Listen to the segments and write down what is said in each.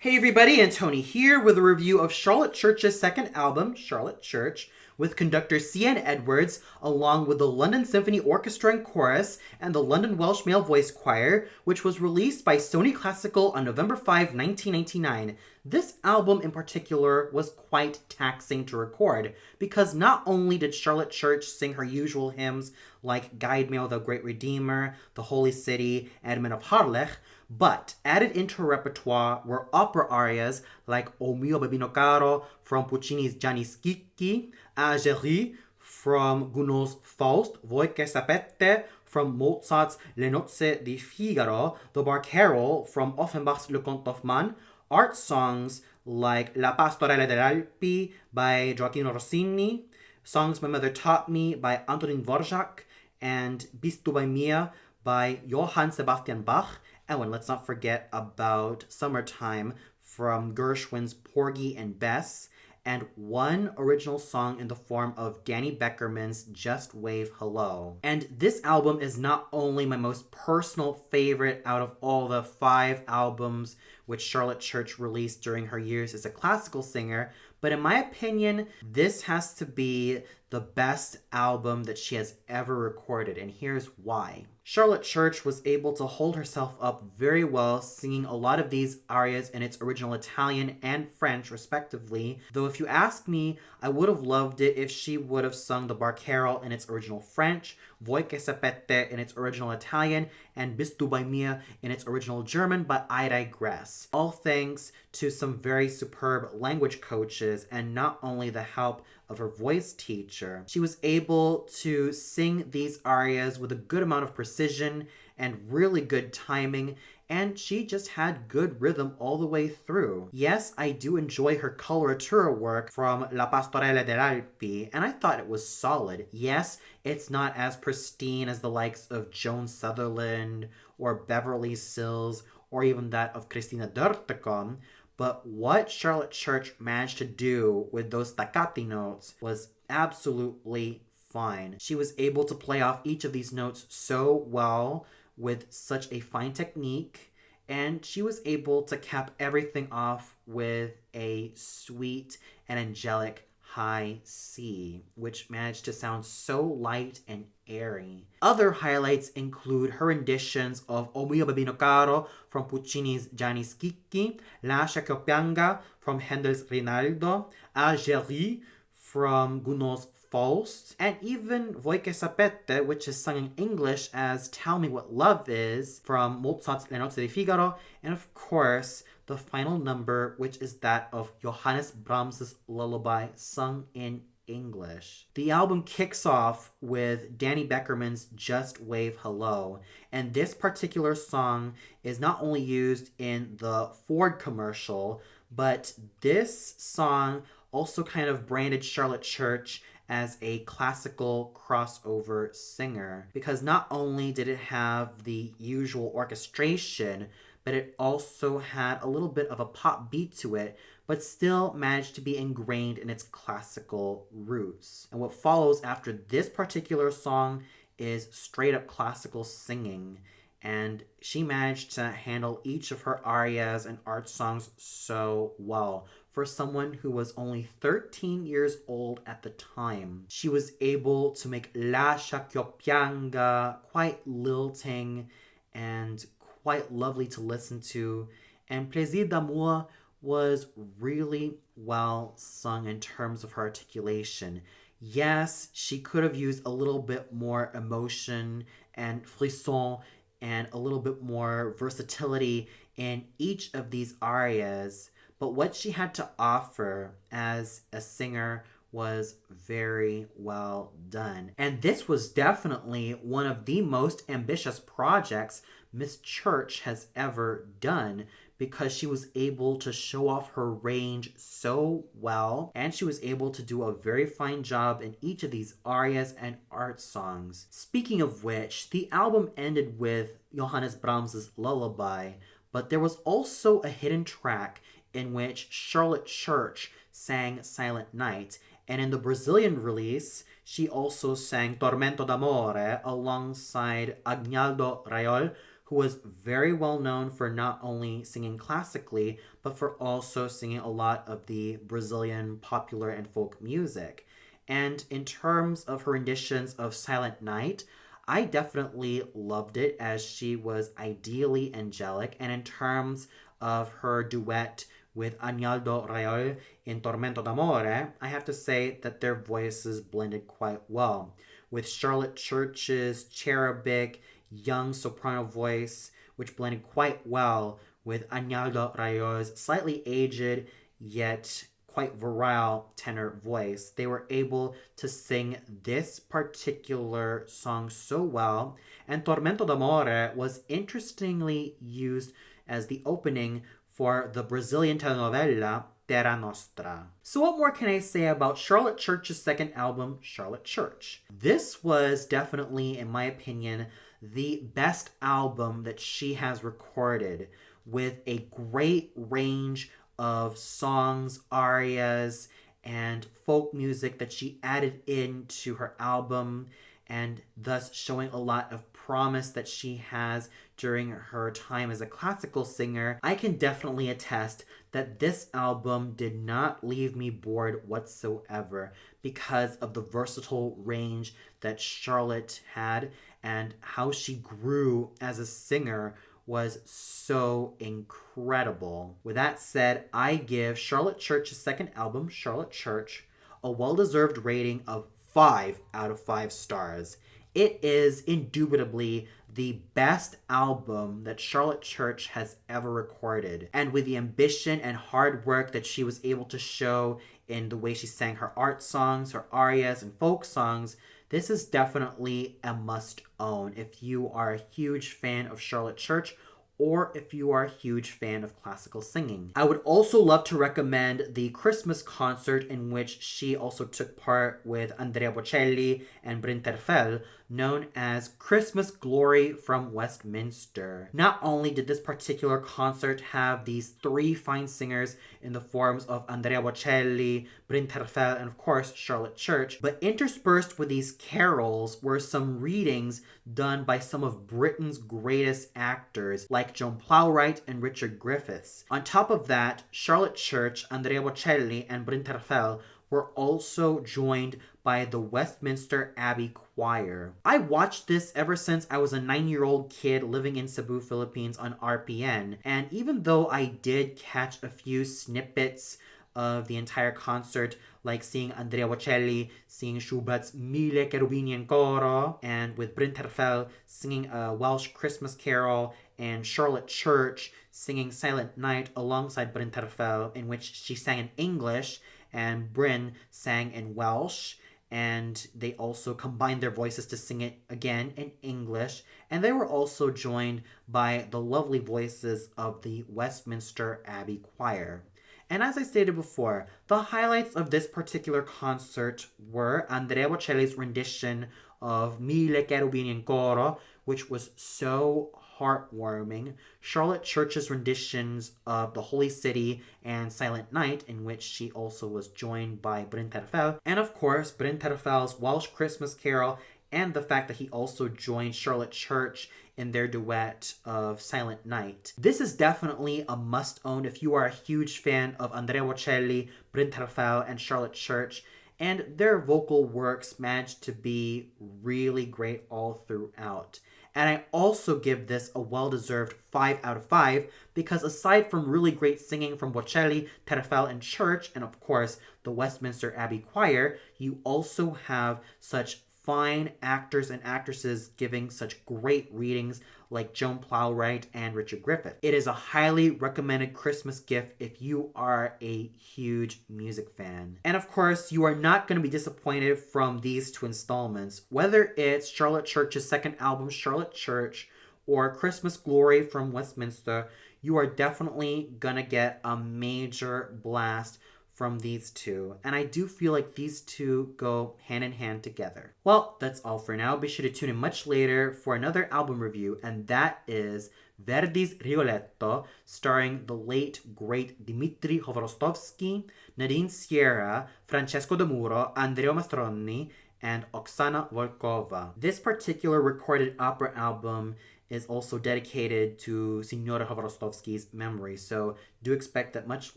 Hey everybody, Tony here with a review of Charlotte Church's second album, Charlotte Church, with conductor C.N. Edwards, along with the London Symphony Orchestra and Chorus and the London Welsh Male Voice Choir, which was released by Sony Classical on November 5, 1999. This album in particular was quite taxing to record, because not only did Charlotte Church sing her usual hymns like Guide Me, O Thou Great Redeemer, The Holy City, and Men of Harlech, but added into her repertoire were opera arias like O mio bambino caro from Puccini's Gianni Schicchi, Algérie from Gounod's Faust, Voi che sapete from Mozart's Le Nozze di Figaro, the Barcarolle from Offenbach's Le Conte of Man, art songs like La Pastorella delle Alpi by Gioacchino Rossini, Songs My Mother Taught Me by Antonin Dvorak, and Bist du bei mir by Johann Sebastian Bach. Oh, and let's not forget about Summertime from Gershwin's Porgy and Bess, and one original song in the form of Danny Beckerman's Just Wave Hello. And this album is not only my most personal favorite out of all the 5 albums which Charlotte Church released during her years as a classical singer, but in my opinion, this has to be the best album that she has ever recorded, and here's why. Charlotte Church was able to hold herself up very well, singing a lot of these arias in its original Italian and French, respectively, though if you ask me, I would have loved it if she would have sung the Barcarolle in its original French, Voi che sapete in its original Italian, and Bist du bei mir in its original German, but I digress. All thanks to some very superb language coaches and not only the help of her voice teacher. She was able to sing these arias with a good amount of precision and really good timing, and she just had good rhythm all the way through. Yes, I do enjoy her coloratura work from La Pastorella delle Alpi, and I thought it was solid. Yes, it's not as pristine as the likes of Joan Sutherland or Beverly Sills or even that of Christina Dortecom, but what Charlotte Church managed to do with those staccati notes was absolutely fine. She was able to play off each of these notes so well with such a fine technique, and she was able to cap everything off with a sweet and angelic high C, which managed to sound so light and airy. Other highlights include her renditions of O mio bambino caro from Puccini's Gianni Schicchi, Lascia che pianga from Handel's Rinaldo, Algérie from Gounod's Faust, and even Voi che sapete, which is sung in English as Tell Me What Love Is from Mozart's Le Nozze di Figaro, and of course the final number, which is that of Johannes Brahms' Lullaby sung in English. The album kicks off with Danny Beckerman's Just Wave Hello, and this particular song is not only used in the Ford commercial, but this song also kind of branded Charlotte Church as a classical crossover singer, because not only did it have the usual orchestration, but it also had a little bit of a pop beat to it, but still managed to be ingrained in its classical roots. And what follows after this particular song is straight up classical singing, and she managed to handle each of her arias and art songs so well. For someone who was only 13 years old at the time, she was able to make Lascia che pianga quite lilting and quite lovely to listen to, and Plaisir d'amour was really well sung in terms of her articulation. Yes, she could have used a little bit more emotion and frisson and a little bit more versatility in each of these arias, but what she had to offer as a singer was very well done. And this was definitely one of the most ambitious projects Miss Church has ever done, because she was able to show off her range so well, and she was able to do a very fine job in each of these arias and art songs. Speaking of which, the album ended with Johannes Brahms' Lullaby, but there was also a hidden track in which Charlotte Church sang Silent Night, and in the Brazilian release, she also sang Tormento d'Amore alongside Agnaldo Raiol, who was very well known for not only singing classically, but for also singing a lot of the Brazilian popular and folk music. And in terms of her renditions of Silent Night, I definitely loved it as she was ideally angelic. And in terms of her duet with Agnaldo Rayol in Tormento d'Amore, I have to say that their voices blended quite well. With Charlotte Church's cherubic, young soprano voice, which blended quite well with Agnaldo Rayol's slightly aged yet quite virile tenor voice. They were able to sing this particular song so well, and Tormento d'Amore was interestingly used as the opening for the Brazilian telenovela Terra Nostra. So what more can I say about Charlotte Church's second album, Charlotte Church? This was definitely, in my opinion, the best album that she has recorded, with a great range of songs, arias, and folk music that she added into her album, and thus showing a lot of promise that she has during her time as a classical singer. I can definitely attest that this album did not leave me bored whatsoever because of the versatile range that Charlotte had, and how she grew as a singer was so incredible. With that said, I give Charlotte Church's second album, Charlotte Church, a well-deserved rating of 5 out of 5 stars. It is indubitably the best album that Charlotte Church has ever recorded. And with the ambition and hard work that she was able to show in the way she sang her art songs, her arias, and folk songs, this is definitely a must-own if you are a huge fan of Charlotte Church, or if you are a huge fan of classical singing. I would also love to recommend the Christmas concert in which she also took part with Andrea Bocelli and Bryn Terfel, known as Christmas Glory from Westminster. Not only did this particular concert have these 3 fine singers in the forms of Andrea Bocelli, Bryn Terfel, and of course Charlotte Church, but interspersed with these carols were some readings done by some of Britain's greatest actors like Joan Plowright and Richard Griffiths. On top of that, Charlotte Church, Andrea Bocelli, and Bryn Terfel were also joined by the Westminster Abbey Choir. I watched this ever since I was a 9-year-old kid living in Cebu, Philippines on RPN, and even though I did catch a few snippets of the entire concert, like seeing Andrea Bocelli singing Schubert's Mille Cherubini in Coro, and with Bryn Terfel singing a Welsh Christmas carol, and Charlotte Church singing Silent Night alongside Bryn Terfel, in which she sang in English and Bryn sang in Welsh, and they also combined their voices to sing it again in English, and they were also joined by the lovely voices of the Westminster Abbey Choir. And as I stated before, the highlights of this particular concert were Andrea Bocelli's rendition of Mille Cherubini in Coro, which was so heartwarming, Charlotte Church's renditions of The Holy City and Silent Night, in which she also was joined by Bryn Terfel, and of course Bryn Terfel's Welsh Christmas Carol, and the fact that he also joined Charlotte Church in their duet of Silent Night. This is definitely a must-own if you are a huge fan of Andrea Bocelli, Bryn Terfel, and Charlotte Church, and their vocal works managed to be really great all throughout. And I also give this a well-deserved 5 out of 5 because aside from really great singing from Bocelli, Terfel, and Church, and of course the Westminster Abbey Choir, you also have such fine actors and actresses giving such great readings like Joan Plowright and Richard Griffith. It is a highly recommended Christmas gift if you are a huge music fan. And of course, you are not going to be disappointed from these 2 installments. Whether it's Charlotte Church's second album, Charlotte Church, or Christmas Glory from Westminster, you are definitely going to get a major blast from these 2, and I do feel like these 2 go hand in hand together. Well, that's all for now. Be sure to tune in much later for another album review, and that is Verdi's Rigoletto, starring the late, great Dmitri Khodorkovsky, Nadine Sierra, Francesco De Muro, Andrea Mastroni, and Oksana Volkova. This particular recorded opera album is also dedicated to Signora Chворostowski's memory. So do expect that much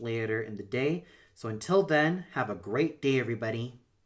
later in the day. So until then, have a great day, everybody.